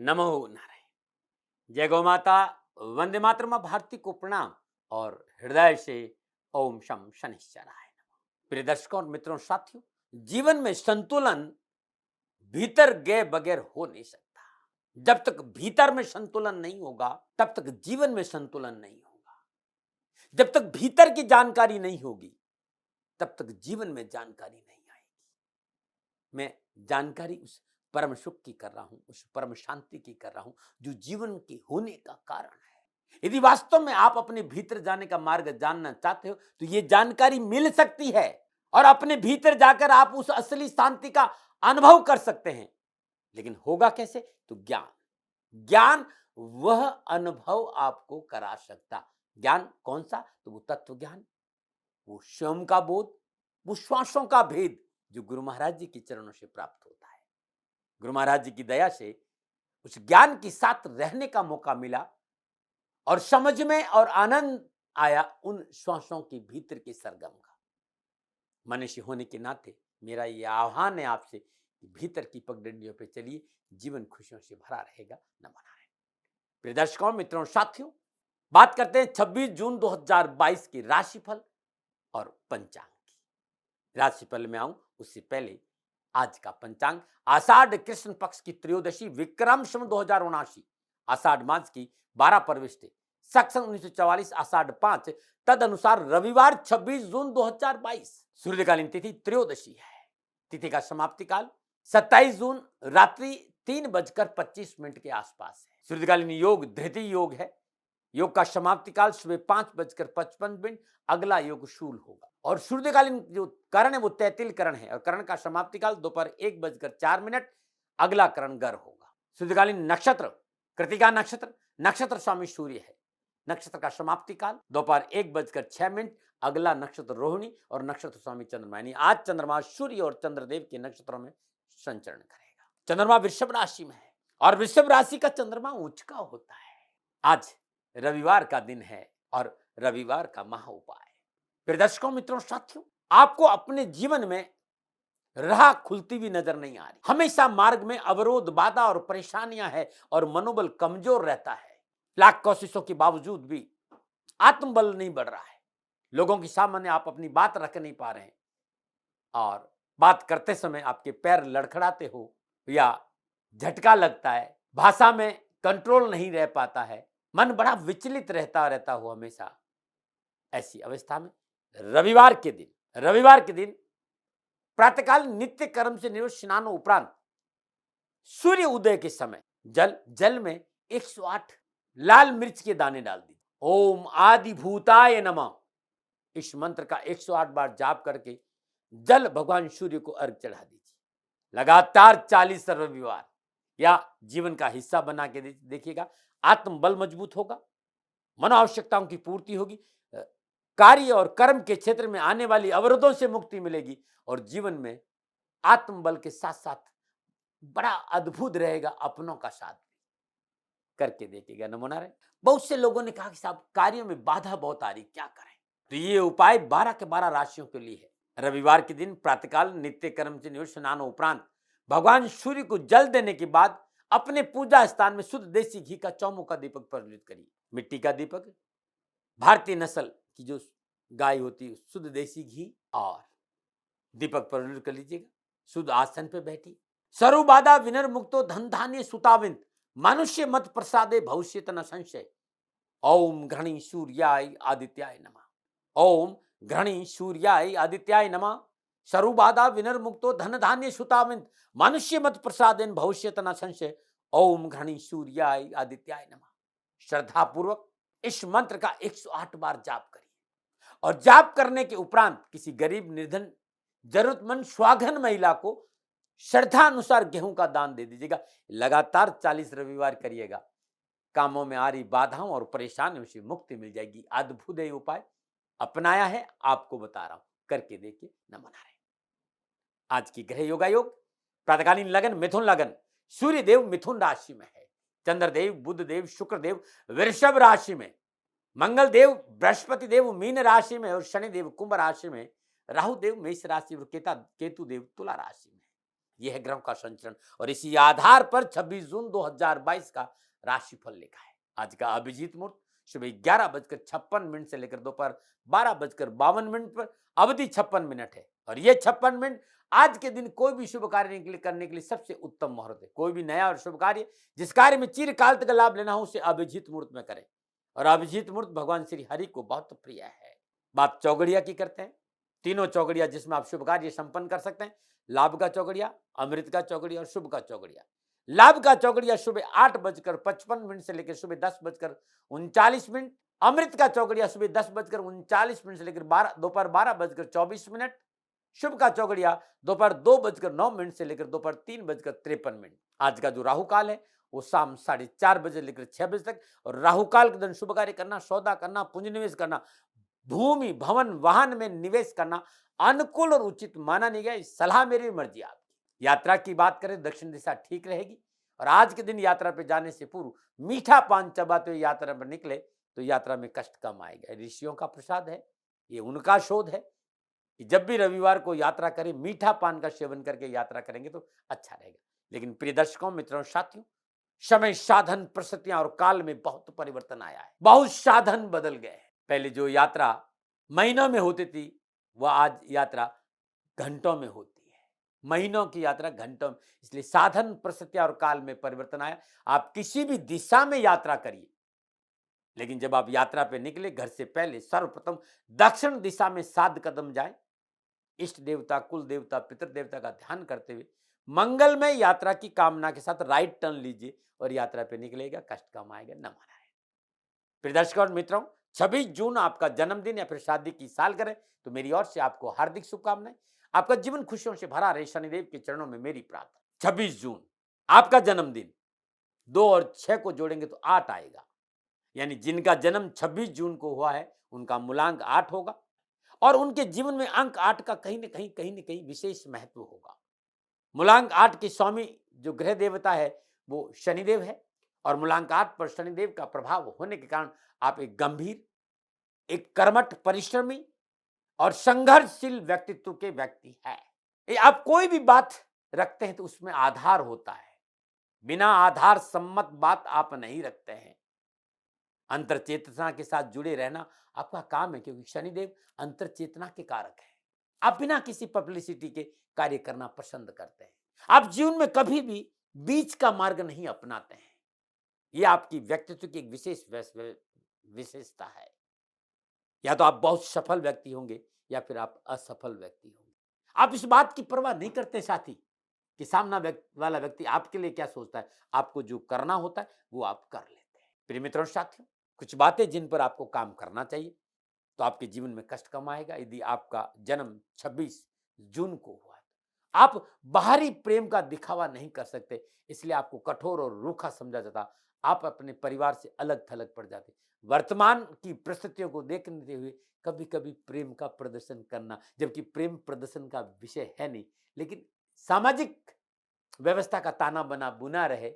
नमो नारायण। जय गौ माता, वंदे मातरम, भारती को प्रणाम और हृदय से ओम शम शनिश्चराय नमः। प्रिय दर्शकों और मित्रों, साथियों, जीवन में संतुलन भीतर गए बगैर हो नहीं सकता। जब तक भीतर में संतुलन नहीं होगा तब तक जीवन में संतुलन नहीं होगा। जब तक भीतर की जानकारी नहीं होगी तब तक जीवन में जानकारी नहीं आएगी। मैं जानकारी उस परम सुख की कर रहा हूं, उस परम शांति की कर रहा हूं जो जीवन के होने का कारण है। यदि वास्तव में आप अपने भीतर जाने का मार्ग जानना चाहते हो तो यह जानकारी मिल सकती है और अपने भीतर जाकर आप उस असली शांति का अनुभव कर सकते हैं। लेकिन होगा कैसे? तो ज्ञान वह अनुभव आपको करा सकता। ज्ञान कौन सा? तो वो तत्व ज्ञान, वो स्वयं का बोध, वो श्वासों का भेद जो गुरु महाराज जी के चरणों से प्राप्त होता है। गुरु महाराज जी की दया से उस ज्ञान के साथ रहने का मौका मिला और समझ में और आनंद आया उन श्वासों के भीतर के सरगम का। मनुष्य होने के नाते मेरा यह आह्वान है आपसे कि भीतर की पगडंडियों पे चलिए, जीवन खुशियों से भरा रहेगा। नमो नारायण। प्रिय दर्शकों, मित्रों, साथियों, बात करते हैं 26 जून 2022 की राशिफल और पंचांग की। राशिफल में आऊं उससे पहले आज का पंचांग आषाढ़ कृष्ण पक्ष की त्रयोदशी विक्रम संवत 2079 आषाढ़ मास की 12 परविष्टि सक्सन 1944 आषाढ़ 5 तद अनुसार रविवार 26 जून 2022 सूर्यकालीन तिथि त्रयोदशी है। तिथि का समाप्ति काल 27 जून रात्रि 3:25 के आसपास है। सूर्यकालीन योग धृति योग है। योग का समाप्ति काल सुबह 5:55। अगला योग शूल होगा और सूर्यकालीन जो करण है वो तैतिल करण है और करण का समाप्ति काल दोपहर 1:04। अगला करण गर होगा। सूर्यकालीन नक्षत्र कृतिका नक्षत्र, नक्षत्र स्वामी सूर्य है। नक्षत्र का समाप्ति काल दोपहर 1:06। अगला नक्षत्र रोहिणी और नक्षत्र स्वामी चंद्रमा, यानी आज चंद्रमा सूर्य और चंद्रदेव के नक्षत्रों में संचरण करेगा। चंद्रमा वृषभ राशि में है और वृषभ राशि का चंद्रमा उच्च का होता है। आज रविवार का दिन है और रविवार का महा उपाय। प्रिय दर्शकों, मित्रों, साथियों, आपको अपने जीवन में राह खुलती हुई नजर नहीं आ रही। हमेशा मार्ग में अवरोध, बाधा और परेशानियां है और मनोबल कमजोर रहता है। लाख कोशिशों के बावजूद भी आत्मबल नहीं बढ़ रहा है। लोगों के सामने आप अपनी बात रख नहीं पा रहे हैं और बात करते समय आपके पैर लड़खड़ाते हो या झटका लगता है, भाषा में कंट्रोल नहीं रह पाता है, मन बड़ा विचलित रहता हो हमेशा। ऐसी अवस्था में रविवार के दिन प्रातःकाल नित्य कर्म से निवृत्त स्नान उपरांत सूर्य उदय के समय जल में 108 लाल मिर्च के दाने डाल दीजिए। ओम आदि भूताय नमः इस मंत्र का 108 बार जाप करके जल भगवान सूर्य को अर्घ चढ़ा दीजिए। लगातार 40 रविवार या जीवन का हिस्सा बना के देखिएगा। आत्मबल मजबूत होगा, मनोआवश्यकताओं की पूर्ति होगी, कार्य और कर्म के क्षेत्र में आने वाली अवरोधों से मुक्ति मिलेगी और जीवन में आत्मबल के साथ साथ बड़ा अद्भुत रहेगा अपनों का साथ करके देखिएगा। नमो नारायण। बहुत से लोगों ने कहा कि साहब कार्यों में बाधा बहुत आ रही, क्या करें? तो ये उपाय 12 के 12 राशियों के लिए है। रविवार के दिन प्रातःकाल नित्य कर्म से निवृत्त स्नान उपरांत भगवान सूर्य को जल देने के बाद अपने पूजा स्थान में शुद्ध देसी घी का चौमुखा दीपक प्रज्वलित करिए। मिट्टी का दीपक, भारतीय नस्ल की जो गाय होती है, शुद्ध देसी घी और दीपक प्रज्वलित कर लीजिएगा। शुद्ध आसन पे बैठिए। सर्वबाधा विनिर्मुक्तो धन धान्य सुताविंत मनुष्य मत प्रसादे भविष्यत न संशय। ओम घृणी सूर्याय आदित्याय नमः। ओम घृणी सूर्याय आदित्याय नमः। सर्वबाधा विनिर्मुक्तो धन धान्य सुताविंत मनुष्य मत प्रसादेन भविष्यत न संशय। ओम घृणी सूर्याय आदित्याय नमः। श्रद्धा पूर्वक इस मंत्र का 108 बार जाप करिए और जाप करने के उपरांत किसी गरीब, निर्धन, जरूरतमंद, स्वाधीन महिला को श्रद्धा अनुसार गेहूं का दान दे दीजिएगा। लगातार 40 रविवार करिएगा। कामों में आ रही बाधाओं और परेशानियों से मुक्ति मिल जाएगी। अद्भुत है उपाय, अपनाया है, आपको बता रहा हूं, करके देखिए। नमो नारायण। आज की ग्रह योगा योग प्रातःकालीन लगन मिथुन लगन, सूर्य देव मिथुन राशि में है, चंद्रदेव, बुध देव, शुक्र देव वृषभ राशि में, मंगल देव, बृहस्पति देव मीन राशि में और शनि देव कुंभ राशि में, राहु देव मेष राशि और केतु देव तुला राशि में। यह है ग्रहों का संचरण और इसी आधार पर 26 जून 2022 का राशिफल लिखा है। आज का अभिजीत मुहूर्त सुबह 11:56 से लेकर दोपहर 12:52 पर अवधि 56 है और ये 56 आज के दिन कोई भी शुभ कार्य करने के लिए सबसे उत्तम मुहूर्त है। कोई भी नया और शुभ कार्य जिस कार्य में चिरकाल तक लाभ लेना हो उसे अभिजीत मुहूर्त में करें और अभिजीत मुहूर्त भगवान श्री हरि को बहुत प्रिय है। बात चौगड़िया की करते हैं। तीनों चौगड़िया जिसमें आप शुभ कार्य संपन्न कर सकते हैं। लाभ का चौगड़िया, अमृत का चौगड़िया और शुभ का चौगड़िया। लाभ का चौगड़िया सुबह 8:55 से लेकर सुबह 10:39। अमृत का चौगड़िया सुबह 10:39 से लेकर दोपहर 12:24। शुभ का चौगड़िया दोपहर 2:09 से लेकर दोपहर 3:53। आज का जो राहु काल है वो शाम 4:30 बजे लेकर 6 बजे तक और राहु काल के दिन शुभ कार्य करना, सौदा करना, पूंजी निवेश करना, भूमि भवन वाहन में निवेश करना अनुकूल और उचित माना नहीं गया। सलाह मेरी, मर्जी आपकी। यात्रा की बात करें, दक्षिण दिशा ठीक रहेगी और आज के दिन यात्रा पे जाने से पूर्व मीठा पान चबाते हुए यात्रा पर निकले तो यात्रा में कष्ट कम आएगा। ऋषियों का प्रसाद है, ये उनका शोध है कि जब भी रविवार को यात्रा करें मीठा पान का सेवन करके यात्रा करेंगे तो अच्छा रहेगा। लेकिन प्रिय दर्शकों, मित्रों, साथियों, समय, साधन, परिस्थितियां और काल में बहुत परिवर्तन आया है। बहुत साधन बदल गए हैं। पहले जो यात्रा महीनों में होती थी वह आज यात्रा घंटों में होती है। महीनों की यात्रा घंटों में। इसलिए साधन, परिस्थितियां और काल में परिवर्तन आया। आप किसी भी दिशा में यात्रा करिए, लेकिन जब आप यात्रा पे निकले घर से पहले सर्वप्रथम दक्षिण दिशा में 7 कदम जाएं। इष्ट देवता, कुल देवता, पितृ देवता का ध्यान करते हुए मंगलमय यात्रा की कामना के साथ राइट टर्न लीजिए और यात्रा पे निकलेगा, कष्ट कम आएगा, न माना है। प्रिय दर्शकों और मित्रों, 26 जून आपका जन्मदिन या फिर शादी की सालगिरह, तो मेरी ओर से आपको हार्दिक शुभकामनाएं। आपका जीवन खुशियों से भरा रहे, शनिदेव के चरणों में मेरी प्रार्थना। 26 जून आपका जन्मदिन, 2 और 6 को जोड़ेंगे तो 8 आएगा, यानी जिनका जन्म 26 जून को हुआ है उनका मूलांक 8 होगा और उनके जीवन में अंक 8 का कहीं न कहीं विशेष महत्व होगा। मूलांक 8 के स्वामी जो ग्रह देवता है वो शनिदेव है और मूलांक 8 पर शनिदेव का प्रभाव होने के कारण आप एक गंभीर, एक कर्मठ, परिश्रमी और संघर्षशील व्यक्तित्व के व्यक्ति है। आप कोई भी बात रखते हैं तो उसमें आधार होता है। बिना आधार सम्मत बात आप नहीं रखते हैं। अंतर चेतना के साथ जुड़े रहना आपका काम है, क्योंकि शनिदेव अंतर चेतना के कारक है। आप बिना किसी पब्लिसिटी के कार्य करना पसंद करते हैं। आप जीवन में कभी भी बीच का मार्ग नहीं अपनाते हैं। यह आपकी व्यक्तित्व की एक विशेष विशेषता है। या तो आप बहुत सफल व्यक्ति होंगे या फिर आप असफल व्यक्ति होंगे। आप इस बात की परवाह नहीं करते साथी कि सामना वाला व्यक्ति आपके लिए क्या सोचता है। आपको जो करना होता है वो आप कर लेते हैं। प्रिय मित्रों, साथियों, कुछ बातें जिन पर आपको काम करना चाहिए तो आपके जीवन में कष्ट कम आएगा। यदि आपका जन्म 26 जून को हुआ है, आप बाहरी प्रेम का दिखावा नहीं कर सकते, इसलिए आपको कठोर और रूखा समझा जाता। आप अपने परिवार से अलग थलग पड़ जाते। वर्तमान की परिस्थितियों को देखते हुए कभी कभी प्रेम का प्रदर्शन करना, जबकि प्रेम प्रदर्शन का विषय है नहीं, लेकिन सामाजिक व्यवस्था का ताना बना रहे,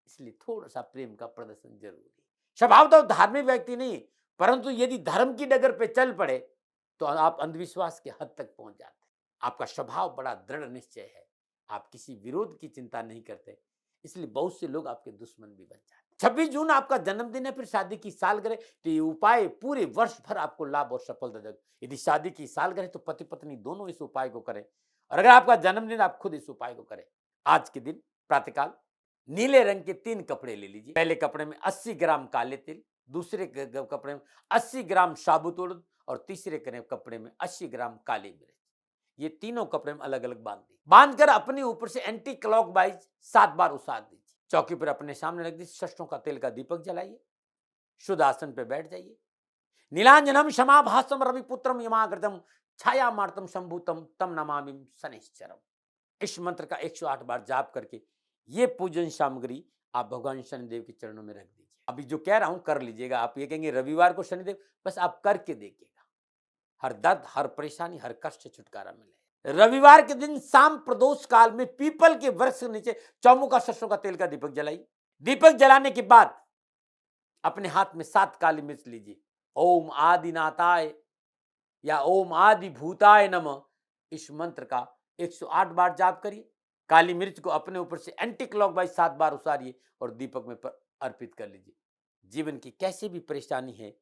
इसलिए थोड़ा सा प्रेम का प्रदर्शन जरूरी है। स्वभाव तो धार्मिक व्यक्ति नहीं, परंतु यदि धर्म की डगर पे चल पड़े तो आप अंधविश्वास के हद तक पहुंच जाते हैं। आपका स्वभाव बड़ा दृढ़ निश्चय है। आप किसी विरोध की चिंता नहीं करते, इसलिए बहुत से लोग आपके दुश्मन भी बन जाते हैं। 26 जून आपका जन्मदिन है, फिर शादी की सालगिरह, तो ये उपाय पूरे वर्ष भर आपको लाभ और सफलता देगा। यदि शादी की सालगिरह तो पति पत्नी दोनों इस उपाय को करें, और अगर आपका जन्मदिन आप खुद इस उपाय को करें। आज के दिन प्रातःकाल नीले रंग के 3 कपड़े ले लीजिए। पहले कपड़े में 80 ग्राम काले तिल, दूसरे कपड़े में 80 ग्राम साबुत उड़द और तीसरे कपड़े में 80 ग्राम काली मिर्च। ये तीनों कपड़े में अलग अलग बांधकर अपने ऊपर से एंटी क्लॉकवाइज 7 बार उसार दीजिए। चौकी पर अपने सामने रख दीजिए। सरसों का तेल का दीपक जलाइए। शुद्ध आसन पर बैठ जाइए। नीलांजनम क्षमाभासम रविपुत्रम यमाग्रतम छाया मार्तम संभूतम तम नमामि शनिश्चरम। इस मंत्र का 108 बार जाप करके ये पूजन सामग्री आप भगवान शनिदेव के चरणों में रख दीजिए। अभी जो कह रहा हूं कर लीजिएगा। आप ये कहेंगे रविवार को शनिदेव, बस आप करके देखिएगा। हर दर्द, हर परेशानी, हर कष्ट से छुटकारा मिले। रविवार के दिन शाम प्रदोष काल में पीपल के वृक्ष के नीचे चौमुखा सरसों का तेल का दीपक जलाइए। दीपक जलाने के बाद अपने हाथ में 7 काली मिर्च लीजिए। ओम आदिनाथाय या ओम आदि भूताय नमः, इस मंत्र का 108 बार जाप करिए। काली मिर्च को अपने ऊपर से एंटी क्लॉकवाइज 7 बार उसारिए और दीपक में अर्पित कर लीजिए। जीवन की कैसी भी परेशानी है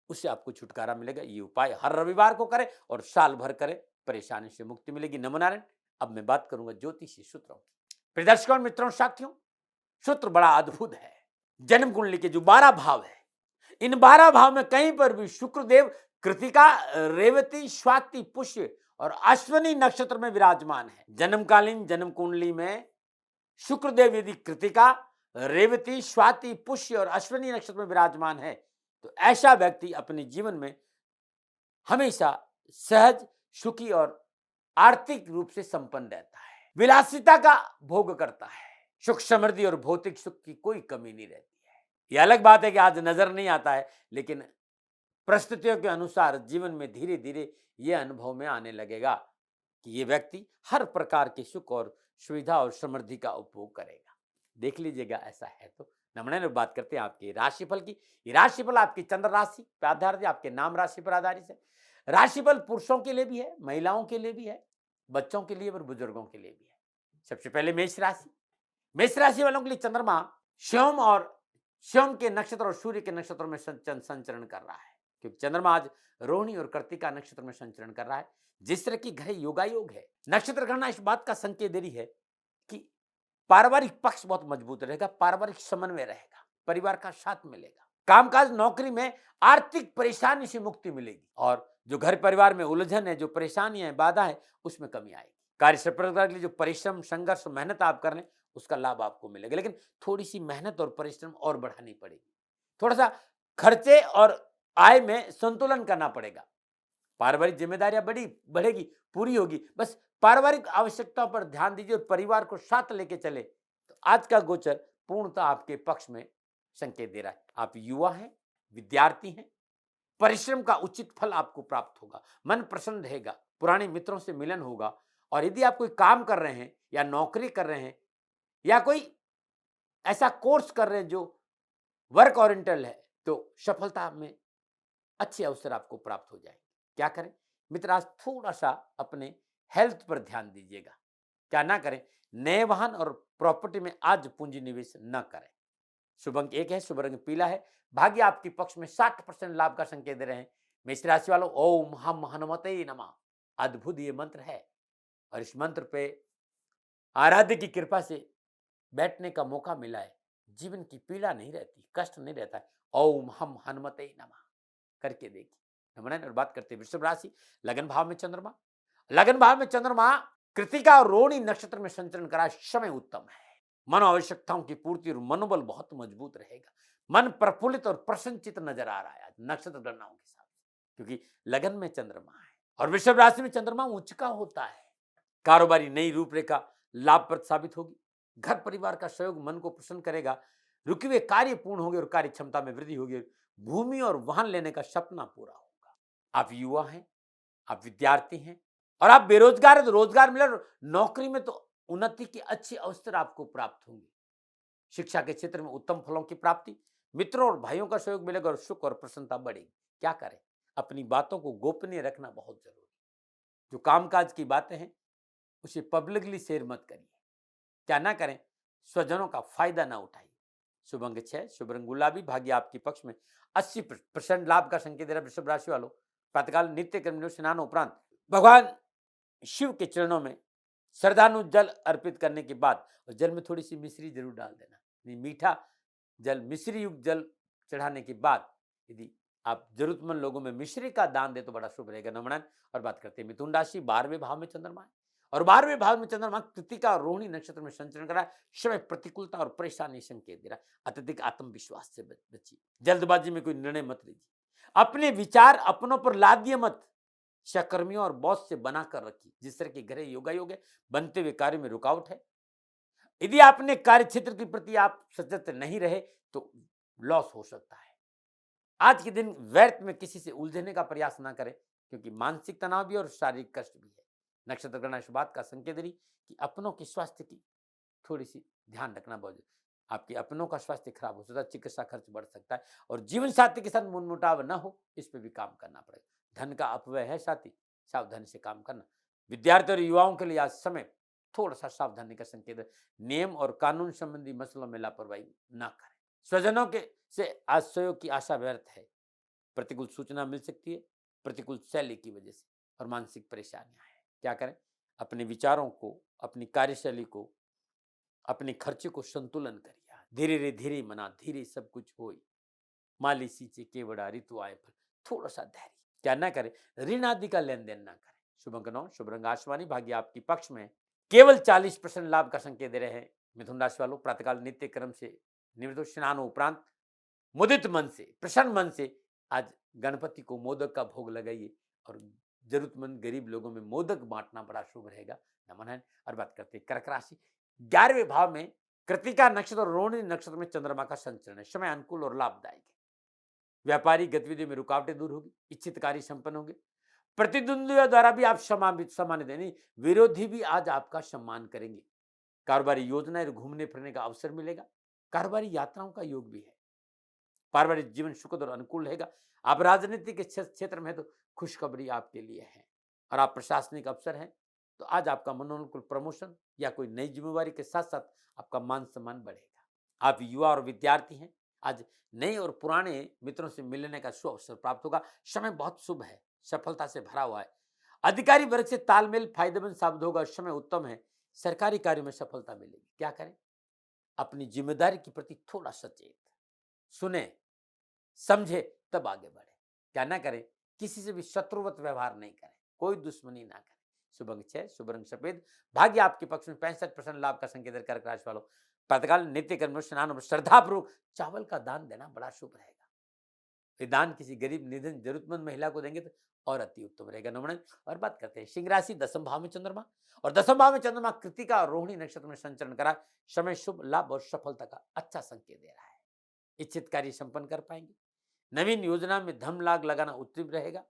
उससे आपको छुटकारा मिलेगा। ये उपाय हर रविवार को करें और साल भर करें, परेशानी से मुक्ति मिलेगी। नमो नारायण। अब मैं बात करूंगा ज्योतिषी सूत्रों की। प्रिय दर्शकों मित्रों साथियों, सूत्र बड़ा अद्भुत है। जन्म कुंडली के जो 12 भाव है, इन 12 भाव में कहीं पर भी शुक्रदेव कृतिका, रेवती, स्वाति, पुष्य और अश्विनी नक्षत्र में विराजमान है। जन्मकालीन जन्म कुंडली में शुक्रदेव यदि कृतिका, रेवती, स्वाति, पुष्य और अश्विनी नक्षत्र में विराजमान है तो ऐसा व्यक्ति अपने जीवन में हमेशा सहज, सुखी और आर्थिक रूप से संपन्न रहता है। विलासिता का भोग करता है। सुख, समृद्धि और भौतिक सुख की कोई कमी नहीं रहती है। यह अलग बात है कि आज नजर नहीं आता है, लेकिन परिस्थितियों के अनुसार जीवन में धीरे धीरे यह अनुभव में आने लगेगा कि यह व्यक्ति हर प्रकार के सुख और सुविधा और समृद्धि का उपभोग करेगा। देख लीजिएगा ऐसा है तो। नमन बात करते हैं आपके राशिफल की। ये राशिफल आपकी चंद्र राशि पर आधारित है, आपके नाम राशि पर आधारित है। राशिफल पुरुषों के लिए भी है, महिलाओं के लिए भी है, बच्चों के लिए और बुजुर्गों के लिए भी है। सबसे पहले मेष राशि। मेष राशि वालों के लिए चंद्रमा स्वयं के नक्षत्र और सूर्य के नक्षत्र में संचरण कर रहा है, क्योंकि चंद्रमा आज रोहिणी और कृतिका नक्षत्र में संचरण कर रहा है। जिस तरह की घरे योगायोग है, नक्षत्र गणना इस बात का संकेत दे रही है कि पारिवारिक पक्ष बहुत मजबूत रहेगा, पारिवारिक समन्वय रहेगा, परिवार का साथ मिलेगा। कामकाज नौकरी में आर्थिक परेशानी से मुक्ति मिलेगी और जो घर परिवार में उलझन है, जो परेशानियां है, बाधा है, उसमें कमी आएगी। कार्य सफलता के लिए जो परिश्रम, संघर्ष, मेहनत आप कर रहे हैं उसका लाभ आपको मिलेगा, लेकिन थोड़ी सी मेहनत और परिश्रम और बढ़ानी पड़ेगी। थोड़ा सा खर्चे और आय में संतुलन करना पड़ेगा। पारिवारिक जिम्मेदारियां बढ़ेगी, पूरी होगी। बस पारिवारिक आवश्यकताओं पर ध्यान दीजिए और परिवार को साथ लेके चले तो आज का गोचर पूर्णतः आपके पक्ष में संकेत दे रहा है। आप युवा हैं, विद्यार्थी हैं, परिश्रम का उचित फल आपको प्राप्त होगा, मन प्रसन्न रहेगा, पुराने मित्रों से मिलन होगा। और यदि आप कोई काम कर रहे हैं या नौकरी कर रहे हैं या कोई ऐसा कोर्स कर रहे हैं जो वर्क ओरिएंटेड है तो सफलता में अच्छे अवसर आपको प्राप्त हो जाएंगे। क्या करें मित्र, आज थोड़ा सा अपने हेल्थ पर ध्यान दीजिएगा। क्या ना करें, नए वाहन और प्रॉपर्टी में आज पूंजी निवेश न करें। शुभ अंक 1 है, शुभ रंग पीला है। भाग्य आपके पक्ष में 60% लाभ का संकेत दे रहे हैं। मेष राशि वालों, ओम हम हनुमते नमः अद्भुत ये मंत्र है और इस मंत्र पे आराध्य की कृपा से बैठने का मौका मिला है, जीवन की पीड़ा नहीं रहती, कष्ट नहीं रहता है। ओम हम हनुमते नमः करके देखिए। नमन। और बात करते हैं वृषभ राशि। लगन भाव में चंद्रमा कृतिका और रोहिणी नक्षत्र में संचरण करा, समय उत्तम है। मनो आवश्यकताओं की पूर्ति और मनोबल बहुत मजबूत रहेगा। मन प्रफुल्लित और प्रसन्नचित नजर आ रहा है आज नक्षत्र गणनाओं के साथ, क्योंकि लगन में चंद्रमा है और वृषभ राशि में चंद्रमा उच्च का होता है। कारोबारी नई रूपरेखा लाभप्रद साबित होगी। घर परिवार का सहयोग मन को प्रसन्न करेगा। रुके हुए कार्य पूर्ण होंगे और कार्य क्षमता में वृद्धि होगी। भूमि और वाहन लेने का सपना पूरा होगा। आप युवा हैं, आप विद्यार्थी हैं और आप बेरोजगार हैं तो रोजगार मिले। नौकरी में तो उन्नति के अच्छे अवसर आपको प्राप्त होंगे। शिक्षा के क्षेत्र में उत्तम फलों की प्राप्ति, मित्रों और भाइयों का सहयोग मिलेगा और सुख और प्रसन्नता बढ़ेगी। क्या करें, अपनी बातों को गोपनीय रखना बहुत जरूरी। जो कामकाज की बातें हैं उसे पब्लिकली शेयर मत करिए। क्या ना करें, स्वजनों का फायदा ना उठाइए। शुभ अंक 6, शुभ रंग गुलाबी। भाग्य आपके पक्ष में 80% लाभ का संकेत दे रहा है। वृषभ राशि वालों, प्रातःकाल नित्य कर्म स्नान उपरांत भगवान शिव के चरणों में श्रद्धानु जल अर्पित करने के बाद और जल में थोड़ी सी मिश्री जरूर डाल देना। मीठा जल, मिश्री युक्त जल चढ़ाने के बाद यदि आप जरूरतमंद लोगों में मिश्री का दान दे तो बड़ा शुभ रहेगा। नमन। और बात करते हैं मिथुन राशि। 12वें भाव में चंद्रमा है और 12वें भाव में चंद्रमा कृतिका और रोहिणी नक्षत्र में संचरण कर रहा है। समय प्रतिकूलता और परेशानी संकेत दे रहा है। अत्यधिक आत्मविश्वास से बचिए। जल्दबाजी में कोई निर्णय मत लीजिए। अपने विचार अपनों पर लादिए मत। सहकर्मियों और बॉस से बनाकर रखिए। जिस तरह के घरे योगायोग है, बनते हुए कार्य में रुकावट है। यदि आपने कार्य क्षेत्र के प्रति आप सचेत नहीं रहे तो लॉस हो सकता है। आज के दिन व्यर्थ में किसी से उलझने का प्रयास ना करें, क्योंकि मानसिक तनाव भी और शारीरिक कष्ट भी है। नक्षत्र गणना इस बात का संकेत दे रही कि अपनों के स्वास्थ्य की थोड़ी सी ध्यान रखना बहुत जरूरी। आपके अपनों का स्वास्थ्य खराब हो सकता है, चिकित्सा खर्च बढ़ सकता है और जीवन साथी के साथ मनमुटाव न हो, इस पर भी काम करना पड़ेगा। धन का अपव्यय है साथी, सावधानी से काम करना। विद्यार्थी और युवाओं के लिए आज समय थोड़ा सा सावधानी का संकेत है। नियम और कानून संबंधी मसलों में लापरवाही ना करें। स्वजनों के से आज सहयोग की आशा व्यर्थ है। प्रतिकूल सूचना मिल सकती है प्रतिकूल शैली की वजह से और मानसिक परेशानियां हैं। क्या करें? अपने विचारों को, अपनी कार्यशैली को, अपने खर्चे को संतुलन करिए। धीरे रे धीरे मना धीरे सब कुछ हो। माली सींचे केवड़ा ऋतु आए फल। थोड़ा सा धैर्य। क्या ना करें? ऋण आदि का लेन देन ना करें। शुभ अंक 9, शुभ रंग आसमानी, भाग्य आपकी पक्ष में। केवल 40% लाभ का संकेत दे रहे हैं मिथुन राशि वालों। प्रातःकाल नित्य कर्म से निवृत्त स्नान उपरांत मुदित मन से, प्रसन्न मन से आज गणपति को मोदक का भोग लगाइए और जरूरतमंद गरीब लोगों में मोदक बांटना बड़ा शुभ रहेगा। नमन है। और बात करते हैं कर्क राशि। 11वें भाव में कृतिका नक्षत्र और रोहिणी नक्षत्र में चंद्रमा का संचरण है। समय अनुकूल और लाभदायक है। व्यापारिक गतिविधियों में रुकावटें दूर होगी, इच्छित कार्य संपन्न होंगे। प्रतिद्वंदियों द्वारा भी आप सम्मानित नहीं, विरोधी भी आज आपका सम्मान करेंगे। कारोबारी योजनाएं और घूमने फिरने का अवसर मिलेगा। कारोबारी यात्राओं का योग भी है। पारिवारिक जीवन सुखद और अनुकूल रहेगा। आप राजनीति के क्षेत्र में तो खुशखबरी आपके लिए है। और आप प्रशासनिक अफसर हैं तो आज आपका मनोनुकूल प्रमोशन या कोई नई जिम्मेवारी के साथ साथ आपका मान सम्मान बढ़ेगा। आप युवा और विद्यार्थी हैं, आज नए और पुराने मित्रों से मिलने का शुभ अवसर प्राप्त होगा। समय बहुत शुभ है, सफलता से भरा हुआ है। अधिकारी वर्ग से तालमेल फायदेमंद साबित होगा। समय उत्तम है। सरकारी कार्यों में सफलता मिलेगी। क्या करें? अपनी जिम्मेदारी के प्रति थोड़ा सचेत, सुने समझे तब आगे बढ़े। क्या ना करें? किसी से भी शत्रुवत व्यवहार नहीं करें, कोई दुश्मनी ना करें। शुभ अंक 6, शुभ रंग सफेद, भाग्य आपके पक्ष में। 65% लाभ का संकेत है कर्क राशि वालों। प्रातःकाल नित्य कर्म में स्नान और श्रद्धापूर्वक चावल का दान देना बड़ा शुभ रहेगा। ये दान किसी गरीब निधन जरूरतमंद महिला को देंगे तो और अति उत्तम रहेगा। नमन। और बात करते हैं सिंह राशि। 10वें भाव में चंद्रमा और 10वें भाव में चंद्रमा कृतिका और रोहिणी नक्षत्र में संचरण करा। समय शुभ, लाभ और सफलता का अच्छा संकेत दे रहा है। इच्छित कार्य संपन्न कर पाएंगे। नवीन योजना में धन लाग लगाना उत्तम रहेगा।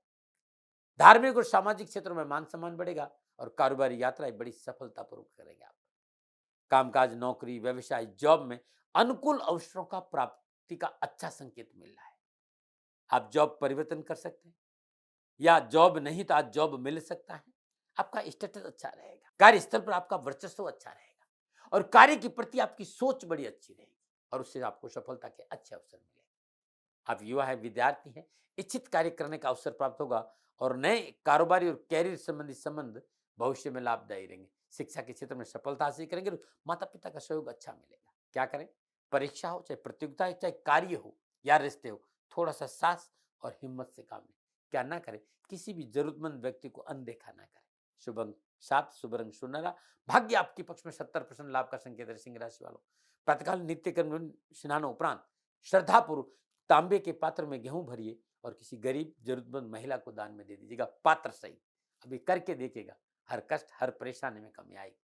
धार्मिक और सामाजिक क्षेत्रों में मान सम्मान बढ़ेगा और कारोबारी यात्राएं बड़ी सफलतापूर्वक करेंगे। आप कामकाज, नौकरी, व्यवसाय, जॉब में अनुकूल अवसरों का प्राप्ति का अच्छा संकेत मिल रहा है। आप जॉब परिवर्तन कर सकते हैं या जॉब नहीं तो आज जॉब मिल सकता है। आपका स्टेटस अच्छा रहेगा। कार्यस्थल पर आपका वर्चस्व अच्छा रहेगा और कार्य के प्रति आपकी सोच बड़ी अच्छी रहेगी और उससे आपको सफलता के अच्छे अवसर मिलेंगे। आप युवा है, विद्यार्थी हैं, इच्छित कार्य करने का अवसर प्राप्त होगा और नए कारोबारी और कैरियर संबंधी संबंध भविष्य में लाभदायी रहेंगे। शिक्षा के क्षेत्र में सफलता हासिल करेंगे। माता पिता का सहयोग अच्छा मिलेगा। क्या करें? परीक्षा हो, चाहे प्रतियोगिता हो, चाहे कार्य हो या रिश्ते हो, थोड़ा सा साहस और हिम्मत से काम लें। क्या ना करें? किसी भी जरूरतमंद व्यक्ति को अनदेखा ना करें। शुभ अंक 7, शुभ रंग सुनहरा, भाग्य आपके पक्ष में। 70% लाभ का संकेत है सिंह राशि वालों। प्रातःकाल नित्य कर्म स्नान उपरांत श्रद्धापूर्वक तांबे के पात्र में गेहूं भरिए और किसी गरीब जरूरतमंद महिला को दान में दे दीजिएगा। पात्र सही, अभी करके देखिएगा, हर कष्ट हर परेशानी में कमी आएगी।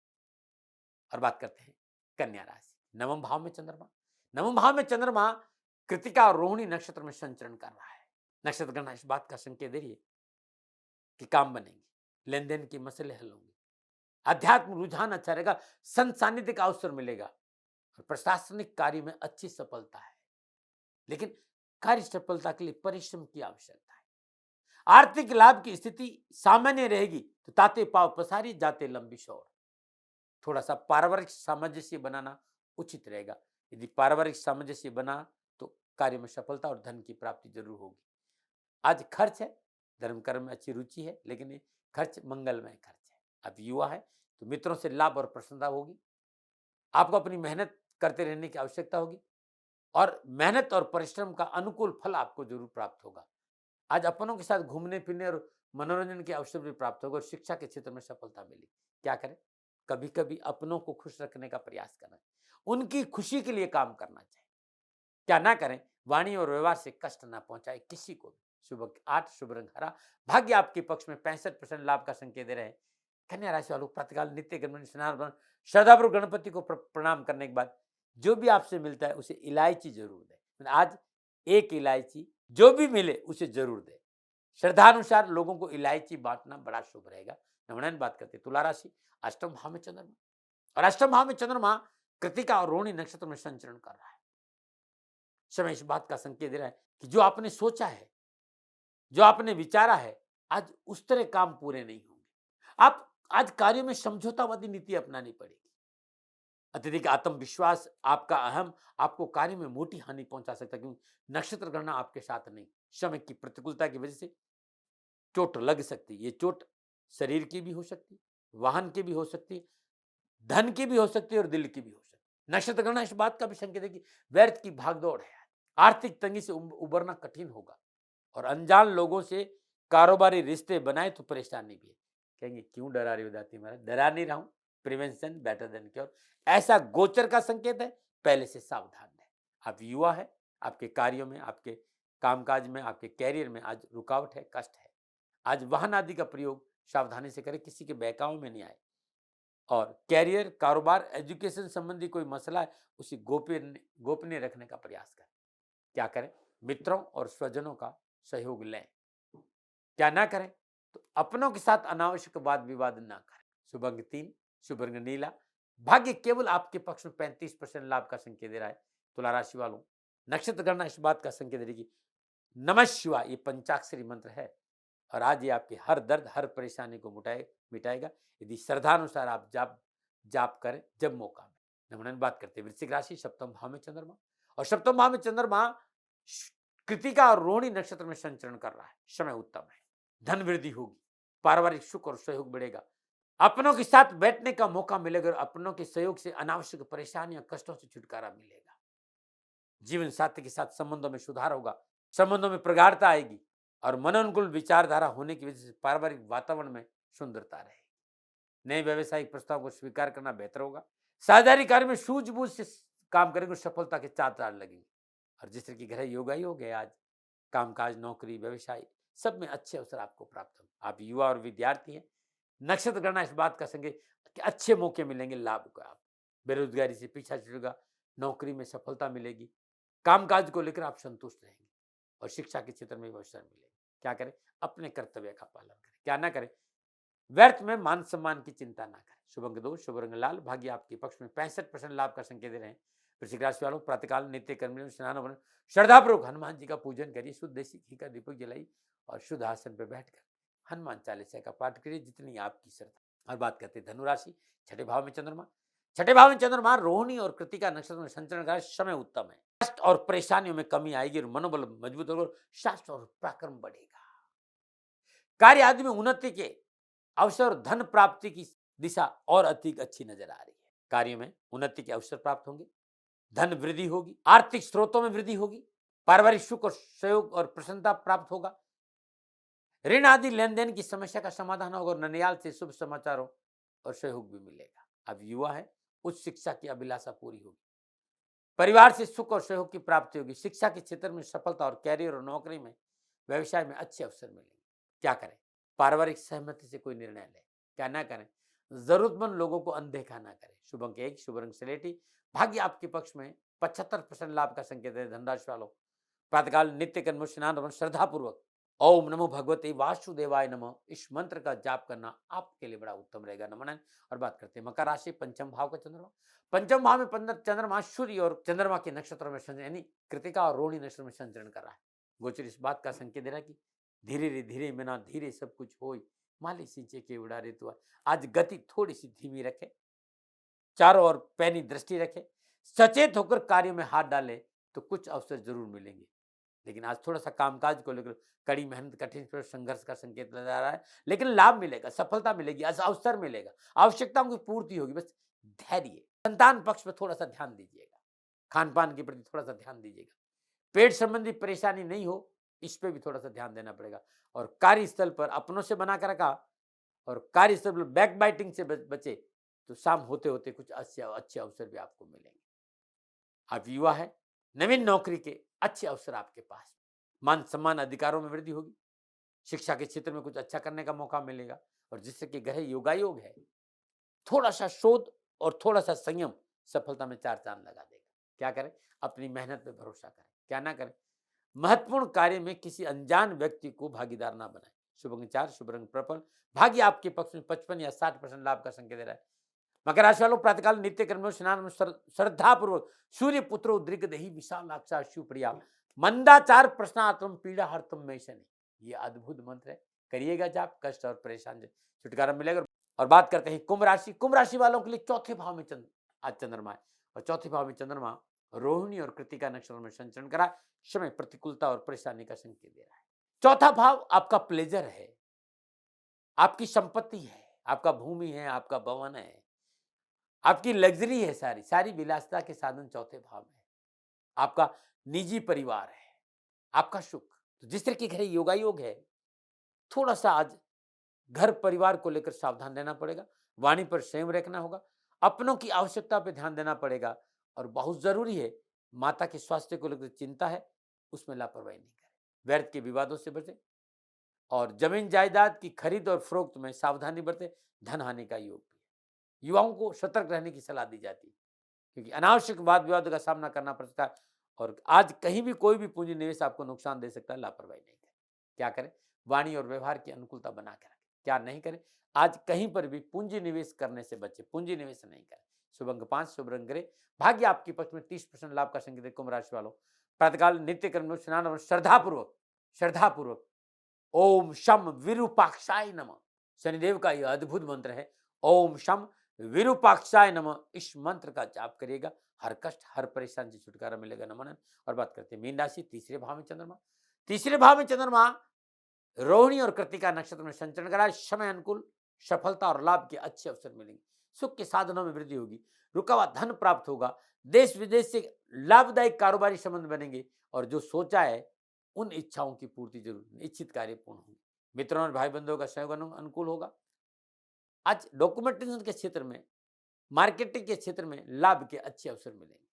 और बात करते हैं कन्या राशि। 9वें भाव में चंद्रमा। 9वें भाव में चंद्रमा कृतिका और रोहिणी नक्षत्र में संचरण कर रहा है। नक्षत्र गणना इस बात का संकेत दे रही है कि काम बनेंगे, लेन देन के मसले हल होंगे, अध्यात्म रुझान अच्छा रहेगा, संत सानिध्य का अवसर मिलेगा और प्रशासनिक कार्य में अच्छी सफलता है। लेकिन कार्य सफलता के लिए परिश्रम की आवश्यकता है। आर्थिक लाभ की स्थिति सामान्य रहेगी तो ताते पाव पसारी जाते लंबी शोर। थोड़ा सा पारिवारिक सामंजस्य बनाना उचित रहेगा। यदि पारिवारिक सामंजस्य बना तो कार्य में सफलता और धन की प्राप्ति जरूर होगी। आज खर्च है, धर्म कर्म में अच्छी रुचि है, लेकिन ये खर्च मंगलमय खर्च है। आप युवा है तो मित्रों से लाभ और प्रसन्नता होगी। आपको अपनी मेहनत करते रहने की आवश्यकता होगी और मेहनत और परिश्रम का अनुकूल फल आपको जरूर प्राप्त होगा। आज अपनों के साथ घूमने फिरने और मनोरंजन के अवसर भी प्राप्त होगा और शिक्षा के क्षेत्र में सफलता मिली। क्या करें? कभी कभी अपनों को खुश रखने का प्रयास करना, उनकी खुशी के लिए काम करना चाहिए। क्या ना करें? वाणी और व्यवहार से कष्ट ना पहुंचाए किसी को भी। शुभ 8, शुभ रंग हरा, भाग्य आपके पक्ष में। 65% लाभ का संकेत दे रहे हैं कन्या राशि वालों। प्रातःकाल नित्य कर्म स्नान श्रद्धापूर्वक गणपति को प्रणाम करने के बाद जो भी आपसे मिलता है उसे इलायची जरूर दें। आज एक इलायची जो भी मिले उसे जरूर दें। श्रद्धानुसार लोगों को इलायची बांटना बड़ा शुभ रहेगा। नमन। बात करते तुला राशि। 8वें भाव में चंद्रमा और 8वें भाव में चंद्रमा कृतिका और रोहिणी नक्षत्र में संचरण कर रहा है। समय इस बात का संकेत दे रहा है कि जो आपने सोचा है, जो आपने विचारा है, आज उस तरह काम पूरे नहीं होंगे। आप आज कार्यों में समझौतावादी नीति अपनानी पड़ेगी। अत्यधिक आत्मविश्वास आपका अहम आपको कार्य में मोटी हानि पहुंचा सकता है, क्योंकि नक्षत्र गणना आपके साथ नहीं। समय की प्रतिकूलता की वजह से चोट लग सकती है। ये चोट शरीर की भी हो सकती है, वाहन की भी हो सकती है, धन की भी हो सकती है और दिल की भी हो सकती है। नक्षत्र गणना इस बात का भी संकेत है कि व्यर्थ की भागदौड़ है। आर्थिक तंगी से उबरना कठिन होगा और अनजान लोगों से कारोबारी रिश्ते बनाए तो परेशानी भी है। कहेंगे क्यों डरा रही हो दाती महाराज? डरा नहीं रहा हूं, प्रिवेंशन बेटर देन क्योर, ऐसा गोचर का संकेत है। पहले से सावधान है। आप युवा है, आपके कार्यों में, आपके कामकाज में, आपके कैरियर में आज रुकावट है, कष्ट है। आज वाहन आदि का प्रयोग सावधानी से करें, किसी के बहकावे में नहीं आए। और कैरियर, कारोबार, एजुकेशन संबंधी कोई मसला है, उसे गोपनीय रखने का प्रयास करें। क्या करें? मित्रों और स्वजनों का सहयोग लें। क्या ना करें? तो अपनों के साथ अनावश्यक वाद विवाद ना करें। शुभ अंक 3, शुभ रंग नीला। भाग्य केवल आपके पक्ष में 35% लाभ का संकेत दे रहा है। तुला राशि वालों, नक्षत्र गणना इस बात का संकेत दे रही कि नमः शिवाय ये पंचाक्षरी मंत्र है और आज ये आपके हर दर्द, हर परेशानी को मिटाएगा यदि श्रद्धानुसार आप जाप करें जब मौका मिले। नमन बात करते हैं वृश्चिक राशि, सप्तम भाव में चंद्रमा, और सप्तम भाव में चंद्रमा कृतिका और रोहिणी नक्षत्र में संचरण कर रहा है। समय उत्तम है, धन वृद्धि होगी, पारिवारिक सुख और सहयोग बढ़ेगा, अपनों के साथ बैठने का मौका मिलेगा और अपनों के सहयोग से अनावश्यक परेशानियां, कष्टों से छुटकारा मिलेगा। जीवन साथी के साथ संबंधों में सुधार होगा, संबंधों में प्रगाढ़ता आएगी और मनोनुकूल विचारधारा होने की वजह से पारिवारिक वातावरण में सुंदरता रहेगी। नए व्यवसायिक प्रस्ताव को स्वीकार करना बेहतर होगा। साझेदारी कार्य में सूझबूझ से काम करेंगे, सफलता के चार चांद लगेंगे। और जिस तरह की ग्रह योगा ही हो गया आज, कामकाज, नौकरी, व्यवसाय सब में अच्छे अवसर आपको प्राप्त होंगे। आप युवा और विद्यार्थी हैं, नक्षत्र गणना इस बात का संकेत कि अच्छे मौके मिलेंगे, लाभ का। आप बेरोजगारी से पीछा छूटेगा, नौकरी में सफलता मिलेगी, कामकाज को लेकर आप संतुष्ट रहेंगे और शिक्षा के क्षेत्र में अवसर मिलेगा। क्या करें? अपने कर्तव्य का पालन करें। क्या ना करें? व्यर्थ में मान सम्मान की चिंता ना करें। शुभ अंक 2, शुभ रंग लाल। भाग्य आपके पक्ष में 65% लाभ का संकेत दे रहे हैं। वृश्चिक राशि वालों, प्रातःकाल नित्य कर्म में स्नान वन श्रद्धापूर्वक हनुमान जी का पूजन करिए, शुद्ध देसी घी का दीपक जलाइए और शुद्ध आसन पर बैठकर हनुमान चालीसा का पाठ करिए, जितनी आपकी श्रद्धा। और बात करते हैं धनु राशि, छठे भाव में चंद्रमा। छठे भाव में चंद्रमा रोहिणी और कृतिका नक्षत्र में संचरण का समय उत्तम है। कष्ट और परेशानियों में कमी आएगी और मनोबल मजबूत होगा, शास्त्र और पराक्रम बढ़ेगा। कार्य आदि में उन्नति के अवसर, धन प्राप्ति की दिशा और अधिक अच्छी नजर आ रही है। कार्य में उन्नति के अवसर प्राप्त होंगे, धन वृद्धि होगी, आर्थिक स्रोतों में वृद्धि होगी, पारिवारिक सुख और सहयोग और प्रसन्नता प्राप्त होगा। ऋण आदि लेन देन की समस्या का समाधान होगा और ननियाल से शुभ समाचारों और सहयोग भी मिलेगा। अब युवा है, उच्च शिक्षा की अभिलाषा पूरी होगी, परिवार से सुख और सहयोग की प्राप्ति होगी, शिक्षा के क्षेत्र में सफलता और कैरियर और नौकरी में, व्यवसाय में अच्छे अवसर मिलेंगे। क्या करें? पारिवारिक सहमति से कोई निर्णय लें। क्या ना करें? जरूरतमंद लोगों को अनदेखा ना करें। शुभ अंक 1, शुभ रंग स्लेटी। भाग्य आपके पक्ष में 75% लाभ का संकेत है। धनराशि वालों, प्रातःकाल नित्य कर्म स्नान श्रद्धा पूर्वक ओम नमो भगवते वासुदेवाय नमः इस मंत्र का जाप करना आपके लिए बड़ा उत्तम रहेगा। नमन। और बात करते हैं मकर राशि, पंचम भाव का चंद्रमा। पंचम भाव में चंद्रमा सूर्य और चंद्रमा के नक्षत्रों में संचरण, यानी कृतिका और रोहिणी नक्षत्र में संचरण कर रहा है। गोचर इस बात का संकेत दे रहा है कि धीरे रे धीरे बिना धीरे सब कुछ होई, माली सिंचे के उड़ारे तो। आज गति थोड़ी सी धीमी रखे, चारों ओर पैनी दृष्टि रखे, सचेत होकर कार्यों में हाथ डाले तो कुछ अवसर जरूर मिलेंगे। लेकिन आज थोड़ा सा कामकाज को लेकर कड़ी मेहनत, कठिन संघर्ष का संकेत नजर आ रहा है, लेकिन लाभ मिलेगा, सफलता मिलेगी, अवसर मिलेगा, आवश्यकताओं की पूर्ति होगी। बस धैर्य। संतान पक्ष में थोड़ा सा ध्यान दीजिएगा, खान पान के प्रति थोड़ा सा ध्यान दीजिएगा, पेट संबंधी परेशानी नहीं हो इस पे भी थोड़ा सा ध्यान देना पड़ेगा। और कार्यस्थल पर अपनों से बनाकर रखा और कार्यस्थल पर बैक बाइटिंग से बचे तो शाम होते होते कुछ अच्छे अवसर भी आपको मिलेंगे। आप युवा है, नवीन नौकरी के अच्छे अवसर आपके पास, मान सम्मान अधिकारों में वृद्धि होगी, शिक्षा के क्षेत्र में कुछ अच्छा करने का मौका मिलेगा और जिससे कि ग्रह योगायोग है, थोड़ा सा शोध और थोड़ा सा संयम सफलता में चार चांद लगा देगा। क्या करें? अपनी मेहनत पे भरोसा करें। क्या ना करें? महत्वपूर्ण कार्य में किसी अनजान व्यक्ति को भागीदार ना बनाए। शुभ अंक 4, शुभ रंग पर्पल। भाग्य आपके पक्ष में 55 या 60% लाभ का संकेत दे रहा है। मकर राशि वालों, प्रातःकाल नित्य कर्म में स्नान में श्रद्धा पूर्वक सूर्य पुत्र उद्रिक दही विशालाक्षा शिवप्रिया मंदाचार प्रश्नार्थम पीड़ा हरतम में शनि, ये अद्भुत मंत्र है। करिएगा जाप, कष्ट और परेशान से छुटकारा मिलेगा। और बात करते हैं कुंभ राशि वालों के लिए चौथे भाव में आज चंद्रमा है और चौथे भाव में चंद्रमा रोहिणी और कृतिका नक्षत्र में संचरण करा, समय प्रतिकूलता और परेशानी का संकेत दे रहा है। चौथा भाव आपका प्लेजर है, आपकी संपत्ति है, आपका भूमि है, आपका भवन है, आपकी लग्जरी है, सारी सारी विलासिता के साधन चौथे भाव में है। आपका निजी परिवार है, आपका सुख, तो जिस तरह के घर योगायोग है, थोड़ा सा आज घर परिवार को लेकर सावधान रहना पड़ेगा, वाणी पर संयम रखना होगा, अपनों की आवश्यकता पर ध्यान देना पड़ेगा और बहुत जरूरी है माता के स्वास्थ्य को लेकर चिंता है, उसमें लापरवाही नहीं करें, व्यर्थ के विवादों से बचें और जमीन जायदाद की खरीद और फरोख्त में सावधानी बरतें, धन हानि का योग भी है। युवाओं को सतर्क रहने की सलाह दी जाती है क्योंकि अनावश्यक वाद विवादों का सामना करना पड़ सकता है और आज कहीं भी कोई भी पूंजी निवेश आपको नुकसान दे सकता है, लापरवाही नहीं करें। क्या करें? वाणी और व्यवहार की अनुकूलता बना के रखें। क्या नहीं करें? आज कहीं पर भी पूंजी निवेश करने से बचे, पूंजी निवेश नहीं करें। शुभ अंक 5, शुभ रंग ग्रे, भाग्य आपके पक्ष में, 30% लाभ का संकेत है। कुंभ राशि वालों, प्रातःकाल नित्य कर्म में स्नान और श्रद्धापूर्वक ओम शम विरूपाक्षाय नमः, शनिदेव का यह अद्भुत मंत्र है। ओम शम विरूपाक्षाय नमः, इस मंत्र का जाप करिएगा, हर कष्ट हर परेशानी से छुटकारा मिलेगा। नमन। और बात करते हैं मीन राशि, तीसरे भाव में चंद्रमा रोहिणी और कृतिका नक्षत्र में संचरण करा, समय अनुकूल, सफलता और लाभ के अच्छे अवसर मिलेंगे, सुख के साधनों में वृद्धि होगी, रुका हुआ धन प्राप्त होगा, देश विदेश से लाभदायक कारोबारी संबंध बनेंगे और जो सोचा है उन इच्छाओं की पूर्ति जरूर, निश्चित कार्य पूर्ण होंगे। मित्रों और भाई बंधुओं का सहयोग अनुकूल होगा। आज डॉक्यूमेंटेशन के क्षेत्र में, मार्केटिंग के क्षेत्र में लाभ के अच्छे अवसर मिलेंगे।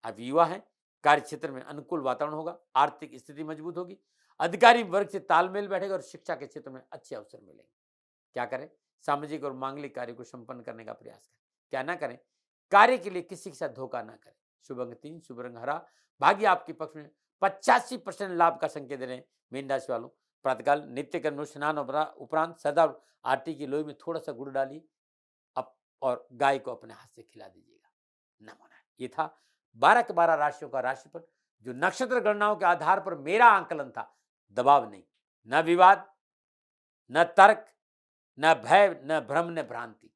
आप युवा हैं, कार्य क्षेत्र में अनुकूल वातावरण होगा, आर्थिक स्थिति मजबूत होगी, अधिकारी वर्ग से तालमेल बैठेगा और शिक्षा के क्षेत्र में अच्छे अवसर मिलेंगे। क्या करें? सामाजिक और मांगलिक कार्य को संपन्न करने का प्रयास करें। क्या ना करें? कार्य के लिए किसी के साथ धोखा ना करें। शुभ अंक 3, शुभ रंग हरा, भाग्य आपके पक्ष में, 85% लाभ का संकेत दे रहे हैं। मीन राशि वालों, प्रातःकाल नित्य कर्म स्नान उपरांत सदा आटे की लोई में थोड़ा सा गुड़ डालिए और गाय को अपने हाथ से खिला दीजिएगा। नमूना। ये था 12 के 12 राशियों का राशिफल, जो नक्षत्र गणनाओं के आधार पर मेरा आंकलन था। दबाव नहीं, न विवाद, न तर्क, न भय, न भ्रम, न भ्रांति।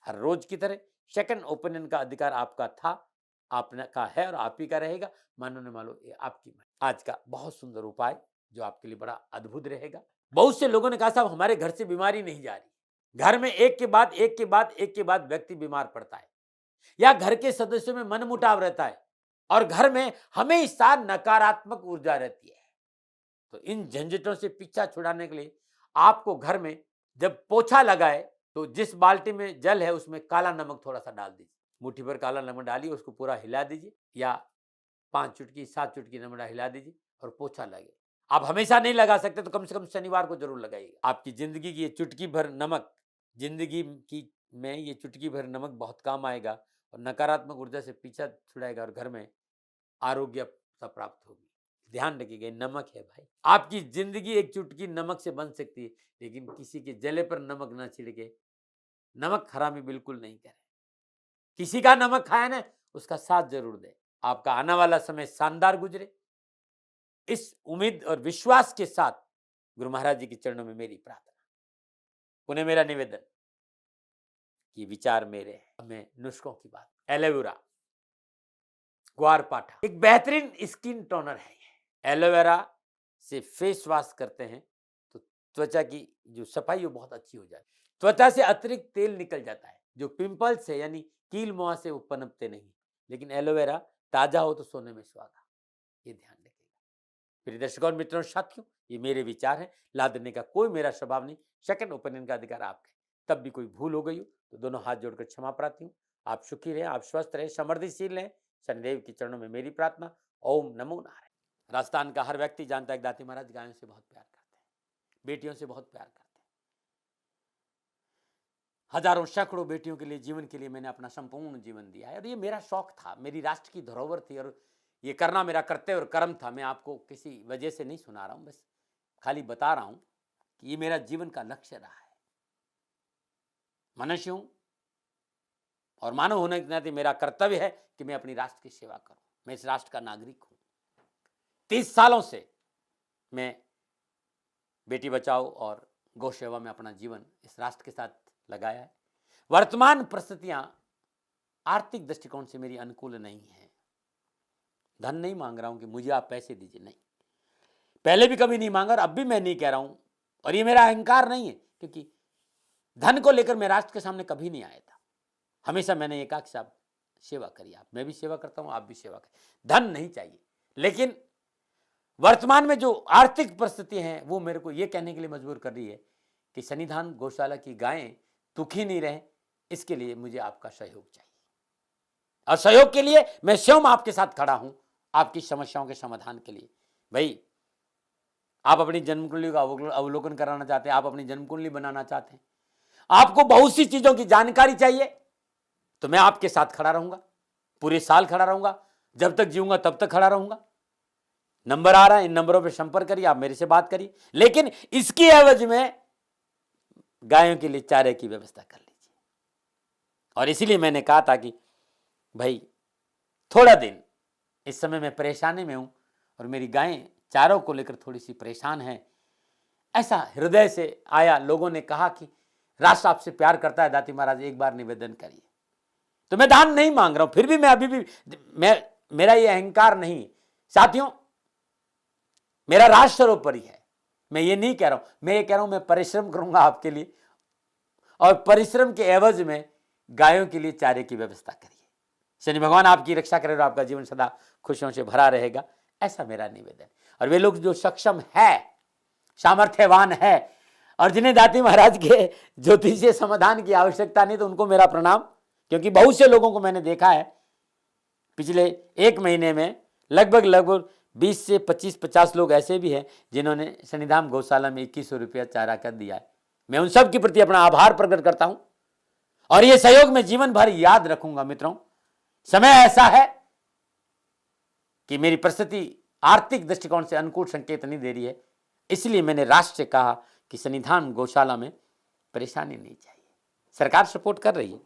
हर रोज की तरह सेकंड ओपिनियन का अधिकार आपका था, आपका है और आप ही का रहेगा। मानो न मानो, ये आपकी। आज का बहुत सुंदर उपाय जो आपके लिए बड़ा अद्भुत रहेगा। बहुत से लोगों ने कहा साहब हमारे घर से बीमारी नहीं जा रही। घर में एक के बाद व्यक्ति बीमार पड़ता है या घर के सदस्यों में मनमुटाव रहता है और घर में हमेशा नकारात्मक ऊर्जा रहती है। तो इन झंझटों से पीछा छुड़ाने के लिए आपको घर में जब पोछा लगाए तो जिस बाल्टी में जल है उसमें काला नमक थोड़ा सा डाल दीजिए। मुट्ठी भर काला नमक डालिए, उसको पूरा हिला दीजिए या 5 चुटकी 7 चुटकी नमक हिला दीजिए और पोछा लगे। आप हमेशा नहीं लगा सकते तो कम से कम शनिवार को जरूर लगाइएगा। आपकी जिंदगी की ये चुटकी भर नमक, जिंदगी की में ये चुटकी भर नमक बहुत काम आएगा और नकारात्मक ऊर्जा से पीछा छुड़ाएगा और घर में आरोग्य प्राप्त होगी। ध्यान रखिएगा, नमक है भाई। आपकी जिंदगी एक चुटकी नमक से बन सकती है, लेकिन किसी के जले पर नमक ना छिड़के। नमक हरामी बिल्कुल नहीं करें। किसी का नमक खाए ना, उसका साथ जरूर दे। आपका आने वाला समय शानदार गुजरे, इस उम्मीद और विश्वास के साथ गुरु महाराज जी के चरणों में मेरी प्रार्थना। उन्हें मेरा निवेदन कि विचार मेरे हैं। मैं नुस्खों की बात, एलोवेरा, ग्वारपाठा एक बेहतरीन स्किन टोनर है। एलोवेरा से फेस वॉश करते हैं तो त्वचा की जो सफाई वो बहुत अच्छी हो जाती है। त्वचा से अतिरिक्त तेल निकल जाता है, जो पिंपल्स है यानी कील मुहां से वो पनपते नहीं। लेकिन एलोवेरा ताजा हो तो सोने में सुहागा, ये ध्यान रखिएगा। प्रिय दर्शकों और मित्रों साथियों, ये मेरे विचार हैं, ला देने का कोई मेरा स्वभाव नहीं। सेकंड ओपिनियन का अधिकार आपका है। तब भी कोई भूल हो गई हो तो दोनों हाथ जोड़कर क्षमा प्रार्थी हूँ। आप सुखी रहें, आप स्वस्थ रहें, समृद्धिशील रहें, शनिदेव के चरणों में मेरी प्रार्थना। ओम नमो नारायण। राजस्थान का हर व्यक्ति जानता है दाती महाराज गायों से बहुत प्यार करते हैं, बेटियों से बहुत प्यार करते हैं। हजारों सैकड़ों बेटियों के लिए, जीवन के लिए मैंने अपना संपूर्ण जीवन दिया है और ये मेरा शौक था, मेरी राष्ट्र की धरोहर थी और ये करना मेरा कर्तव्य और कर्म था। मैं आपको किसी वजह से नहीं सुना रहा हूं, बस खाली बता रहा हूं कि ये मेरा जीवन का लक्ष्य रहा है। मनुष्य हूं और मानव होने के नाते मेरा कर्तव्य है कि मैं अपनी राष्ट्र की सेवा करूं। मैं इस राष्ट्र का नागरिक हूं। 30 सालों से मैं बेटी बचाओ और गौ सेवा में अपना जीवन इस राष्ट्र के साथ लगाया है। वर्तमान परिस्थितियां आर्थिक दृष्टिकोण से मेरी अनुकूल नहीं है। धन नहीं मांग रहा हूं कि मुझे आप पैसे दीजिए, नहीं, पहले भी कभी नहीं मांगा और अब भी मैं नहीं कह रहा हूं, और ये मेरा अहंकार नहीं है, क्योंकि धन को लेकर मैं राष्ट्र के सामने कभी नहीं आया था। हमेशा मैंने ये कहा कि साहब सेवा करिए, आप, मैं भी सेवा करता हूं, आप भी सेवा करें, धन नहीं चाहिए। लेकिन वर्तमान में जो आर्थिक परिस्थिति है वो मेरे को ये कहने के लिए मजबूर कर रही है कि सन्निधान गौशाला की गायें दुखी नहीं रहे, इसके लिए मुझे आपका सहयोग चाहिए। और सहयोग के लिए मैं स्वयं आपके साथ खड़ा हूं, आपकी समस्याओं के समाधान के लिए। भाई, आप अपनी जन्म कुंडली का अवलोकन कराना चाहते हैं, आप अपनी जन्म कुंडली बनाना चाहते हैं, आपको बहुत सी चीजों की जानकारी चाहिए, तो मैं आपके साथ खड़ा रहूंगा, पूरे साल खड़ा रहूंगा, जब तक जीऊंगा तब तक खड़ा रहूंगा। नंबर आ रहा है, इन नंबरों पर संपर्क करिए, आप मेरे से बात करिए, लेकिन इसकी एवज में गायों के लिए चारे की व्यवस्था कर लीजिए। और इसीलिए मैंने कहा था कि भाई थोड़ा दिन, इस समय मैं परेशानी में हूं और मेरी गायें चारों को लेकर थोड़ी सी परेशान है। ऐसा हृदय से आया, लोगों ने कहा कि राष्ट्र आपसे प्यार करता है दाती महाराज, एक बार निवेदन करिए। तो मैं दान नहीं मांग रहा हूं, फिर भी मैं अभी भी मेरा ये अहंकार नहीं साथियों, मेरा राष्ट्र सर्वोपरि है। मैं ये नहीं कह रहा हूं, मैं ये कह रहा हूं मैं परिश्रम करूंगा आपके लिए, और परिश्रम के एवज में गायों के लिए चारे की व्यवस्था करिए। शनि भगवान आपकी रक्षा करे और आपका जीवन सदा खुशियों से भरा रहेगा, ऐसा मेरा निवेदन। और वे लोग जो सक्षम है, सामर्थ्यवान है, और जिन्हें दाती महाराज के ज्योतिषीय समाधान की आवश्यकता नहीं, तो उनको मेरा प्रणाम, क्योंकि बहुत से लोगों को मैंने देखा है पिछले एक महीने में लगभग 20 से 25-50 लोग ऐसे भी हैं जिन्होंने सन्निधान गौशाला में 2100 रुपया चारा कर दिया है। मैं उन सब के प्रति अपना आभार प्रकट करता हूं, और यह सहयोग मैं जीवन भर याद रखूंगा। मित्रों, समय ऐसा है कि मेरी परिस्थिति आर्थिक दृष्टिकोण से अनुकूल संकेत नहीं दे रही है, इसलिए मैंने राष्ट्र से कहा कि सन्निधान गौशाला में परेशानी नहीं चाहिए। सरकार सपोर्ट कर रही है,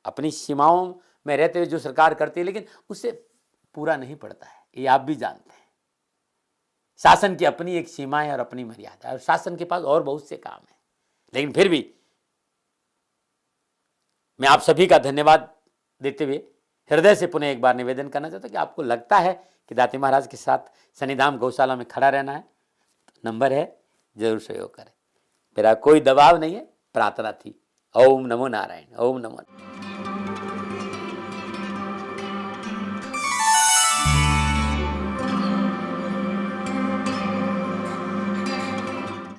अपनी सीमाओं में रहते हुए जो सरकार करती है, लेकिन उससे पूरा नहीं पड़ता है, ये आप भी जानते हैं। शासन की अपनी एक सीमा है और अपनी मर्यादा है, और शासन के पास और बहुत से काम है। लेकिन फिर भी मैं आप सभी का धन्यवाद देते हुए हृदय से पुनः एक बार निवेदन करना चाहता हूं कि आपको लगता है कि दाती महाराज के साथ सन्निधान गौशाला में खड़ा रहना है, तो नंबर है, जरूर सहयोग करें। मेरा कोई दबाव नहीं है, प्रार्थना थी। ओम नमो नारायण, ओम नमो।